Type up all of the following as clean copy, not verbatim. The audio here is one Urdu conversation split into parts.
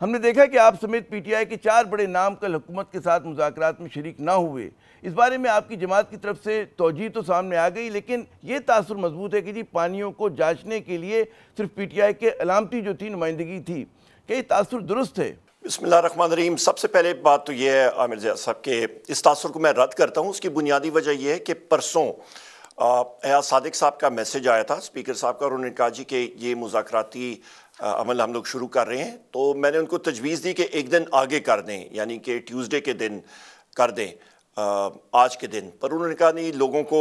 ہم نے دیکھا کہ آپ سمیت پی ٹی آئی کے 4 بڑے نام کل حکومت کے ساتھ مذاکرات میں شریک نہ ہوئے۔ اس بارے میں آپ کی جماعت کی طرف سے توجیہ تو سامنے آ گئی، لیکن یہ تاثر مضبوط ہے کہ جی پانیوں کو جانچنے کے لیے صرف پی ٹی آئی کے علامتی جو تھی نمائندگی تھی، کہ یہ تاثر درست ہے؟ بسم اللہ الرحمن الرحیم۔ سب سے پہلے بات تو یہ ہے عامر زیاد صاحب کہ اس تاثر کو میں رد کرتا ہوں۔ اس کی بنیادی وجہ یہ ہے کہ پرسوں ایاز صادق صاحب کا میسج آیا تھا اسپیکر صاحب کا، اور انہوں نے کہا جی کہ یہ مذاکراتی عمل ہم لوگ شروع کر رہے ہیں، تو میں نے ان کو تجویز دی کہ ایک دن آگے کر دیں، یعنی کہ ٹیوزڈے کے دن کر دیں، آج کے دن پر۔ انہوں نے کہا نہیں، لوگوں کو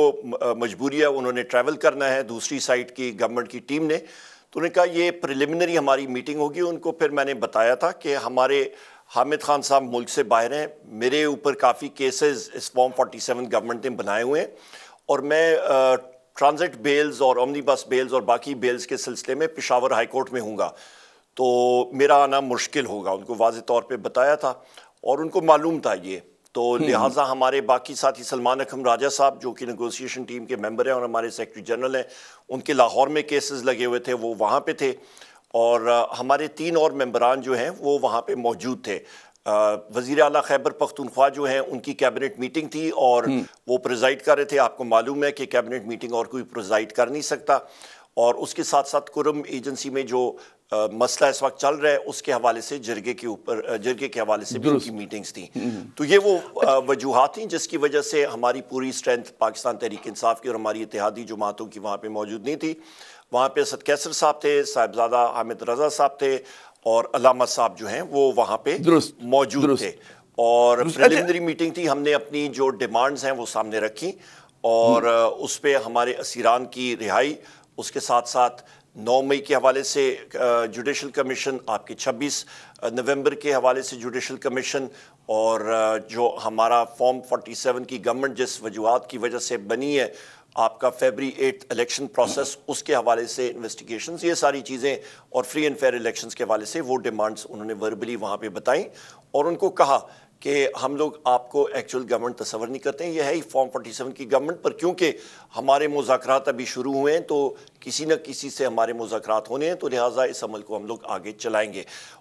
مجبوری ہے، انہوں نے ٹریول کرنا ہے دوسری سائٹ کی گورنمنٹ کی ٹیم نے، تو انہوں نے کہا یہ پریلیمنری ہماری میٹنگ ہوگی۔ ان کو پھر میں نے بتایا تھا کہ ہمارے حامد خان صاحب ملک سے باہر ہیں، میرے اوپر کافی کیسز اس فارم 47 گورنمنٹ نے بنائے ہوئے ہیں، اور میں ٹرانزٹ بیلز اور اومنی بس بیلز اور باقی بیلز کے سلسلے میں پشاور ہائی کورٹ میں ہوں گا، تو میرا آنا مشکل ہوگا۔ ان کو واضح طور پہ بتایا تھا اور ان کو معلوم تھا یہ، تو لہٰذا ہمارے باقی ساتھی سلمان اکرم راجہ صاحب جو کہ نیگوسیشن ٹیم کے ممبر ہیں اور ہمارے سیکرٹری جنرل ہیں، ان کے لاہور میں کیسز لگے ہوئے تھے، وہ وہاں پہ تھے، اور ہمارے 3 اور ممبران جو ہیں وہ وہاں پہ موجود تھے۔ وزیر اعلیٰ خیبر پختونخوا جو ہیں ان کی کیبنٹ میٹنگ تھی اور وہ پریزائڈ کر رہے تھے۔ آپ کو معلوم ہے کہ کیبنٹ میٹنگ اور کوئی پریزائڈ کر نہیں سکتا، اور اس کے ساتھ ساتھ کرم ایجنسی میں جو مسئلہ اس وقت چل رہا ہے اس کے حوالے سے جرگے کے حوالے سے بھی ان کی میٹنگز تھیں۔ تو یہ وہ وجوہات تھیں جس کی وجہ سے ہماری پوری اسٹرینتھ پاکستان تحریک انصاف کی اور ہماری اتحادی جماعتوں کی وہاں پہ موجود نہیں تھی۔ وہاں پہ اسد کیسر صاحب تھے، صاحبزادہ حامد رضا صاحب تھے، اور علامہ صاحب جو ہیں وہ وہاں پہ موجود تھے، اور پریلیمنری میٹنگ تھی۔ ہم نے اپنی جو ڈیمانڈز ہیں وہ سامنے رکھی، اور اس پہ ہمارے اسیران کی رہائی، اس کے ساتھ ساتھ 9 مئی کے حوالے سے جوڈیشل کمیشن، آپ کے 26 نومبر کے حوالے سے جوڈیشل کمیشن، اور جو ہمارا فارم 47 کی گورنمنٹ جس وجوہات کی وجہ سے بنی ہے، آپ کا فیبری 8 الیکشن پروسیس، اس کے حوالے سے انویسٹیگیشنز، یہ ساری چیزیں، اور فری اینڈ فیئر الیکشنز کے حوالے سے وہ ڈیمانڈز انہوں نے وربلی وہاں پہ بتائیں، اور ان کو کہا کہ ہم لوگ آپ کو ایکچول گورنمنٹ تصور نہیں کرتے ہیں، یہ ہے ہی فارم 47 کی گورنمنٹ، پر کیونکہ ہمارے مذاکرات ابھی شروع ہوئے ہیں تو کسی نہ کسی سے ہمارے مذاکرات ہونے ہیں، تو لہٰذا اس عمل کو ہم لوگ آگے چلائیں گے۔